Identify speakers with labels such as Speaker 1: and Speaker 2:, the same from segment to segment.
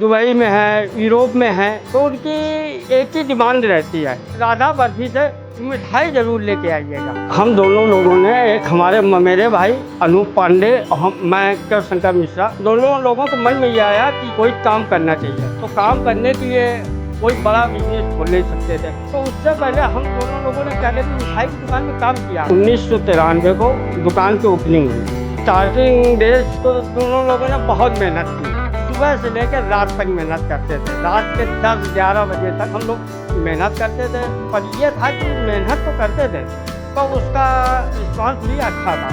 Speaker 1: Dubai में है, Europe में है, तो उनकी एक ही डिमांड रहती है, राधा बर्फी से मिठाई जरूर लेके आइएगा। हम दोनों लोगों ने मेरे भाई अनूप पांडे और मैं कृष्णशंकर मिश्रा, दोनों लोगों को मन में ये आया कि कोई काम करना चाहिए। तो काम करने के लिए कोई बड़ा बिजनेस खोल नहीं सकते थे, तो उससे पहले हम दोनों लोगों ने क्या कहते मिठाई की दुकान में काम किया। 1993 को दुकान की ओपनिंग हुई। स्टार्टिंग डेज तो दोनों लोगों ने बहुत मेहनत की, सुबह से लेकर रात तक मेहनत करते थे। रात के 10-11 बजे तक हम लोग मेहनत करते थे, पर ये था कि मेहनत तो करते थे तो उसका रिस्पॉन्स भी अच्छा था।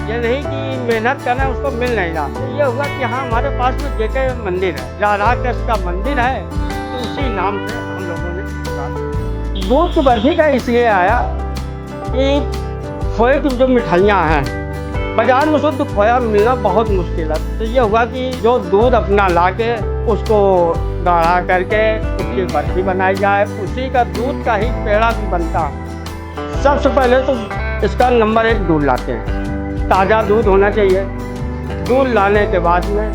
Speaker 1: ये नहीं कि मेहनत करना उसको मिल नहीं रहा। तो ये हुआ कि हाँ, हमारे पास में जेके मंदिर है, राधा कृष्ण का मंदिर है, तो उसी नाम से हम लोगों ने दूध की बर्फी का इसलिए आया कि खोए की जो मिठाइयाँ हैं बाजार में शुद्ध खोया मिलना बहुत मुश्किल है। तो ये हुआ कि जो दूध अपना ला के उसको गाढ़ा करके उसकी बर्फी बनाई जाए, उसी का दूध का ही पेड़ा भी बनता है। सबसे पहले तो इसका नंबर 1 दूध लाते हैं, ताज़ा दूध होना चाहिए। दूध लाने के बाद में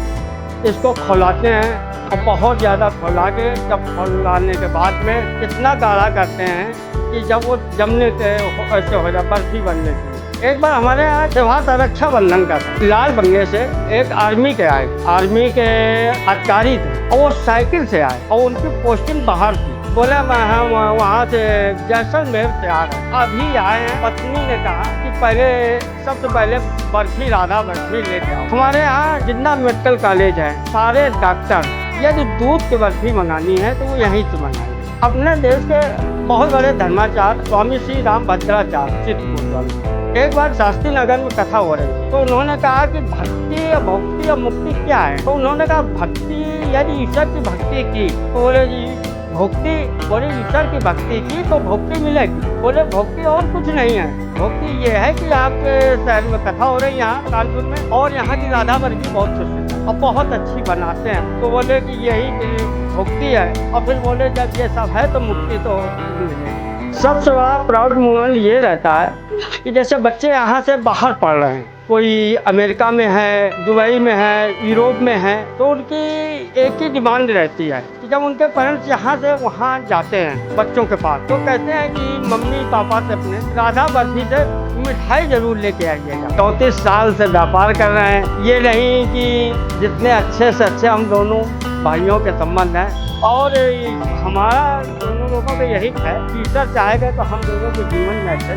Speaker 1: इसको खौलाते हैं और बहुत ज़्यादा खौला के जब खौलाने के बाद में इतना गाढ़ा करते हैं कि जब वो जमने से ऐसे हो जाए बर्फी बनने से। एक बार हमारे यहाँ त्योहार था रक्षाबंधन का, लाल बंगले से एक आर्मी के अधिकारी थे और वो साइकिल से आए और उनकी पोस्टिंग बाहर थी। बोले मैं हम वहाँ से जैसलमेर से आ रहे हैं, अभी आए हैं। पत्नी ने कहा कि सबसे पहले बर्फी, राधा बर्फी लेके आओ। हमारे यहाँ जितना मेडिकल कॉलेज है, सारे डॉक्टर यदि दूध की बर्फी मंगानी है तो वो यहीं से मंगाएंगे। अपने देश के बहुत बड़े धर्माचार्य स्वामी श्री राम भद्राचार्य चित्रकूट, एक बार शास्त्री नगर में कथा हो रही थी, तो उन्होंने कहा कि भक्ति या भक्ति या मुक्ति क्या है। तो उन्होंने कहा भक्ति यदि ईश्वर की भक्ति की, तो बोले जी भक्ति, बोले ईश्वर की भक्ति की तो भक्ति मिलेगी। बोले भक्ति और कुछ नहीं है, भक्ति ये है कि आपके शहर में कथा हो रही है यहाँ कानपुर में, और यहाँ की राधा बर्फी बहुत प्रसिद्ध है और बहुत अच्छी बनाते हैं। तो बोले कि यही भक्ति है। और फिर बोले जब ये सब है तो मुक्ति तो मिलेगी। सबसे बड़ा प्राउड मोमेंट ये रहता है कि जैसे बच्चे यहाँ से बाहर पढ़ रहे हैं, कोई अमेरिका में है, दुबई में है, यूरोप में है, तो उनकी एक ही डिमांड रहती है कि जब उनके पेरेंट्स यहाँ से वहाँ जाते हैं बच्चों के पास, तो कहते हैं कि मम्मी पापा से अपने राधा बर्फी से मिठाई जरूर लेके आइएगा। 34 साल से व्यापार कर रहे हैं। ये नहीं कि जितने अच्छे से अच्छे हम दोनों भाइयों के संबंध हैं, और हमारा दोनों लोगों का यही है कि ईश्वर चाहेगा तो हम दोनों के जीवन में अच्छे से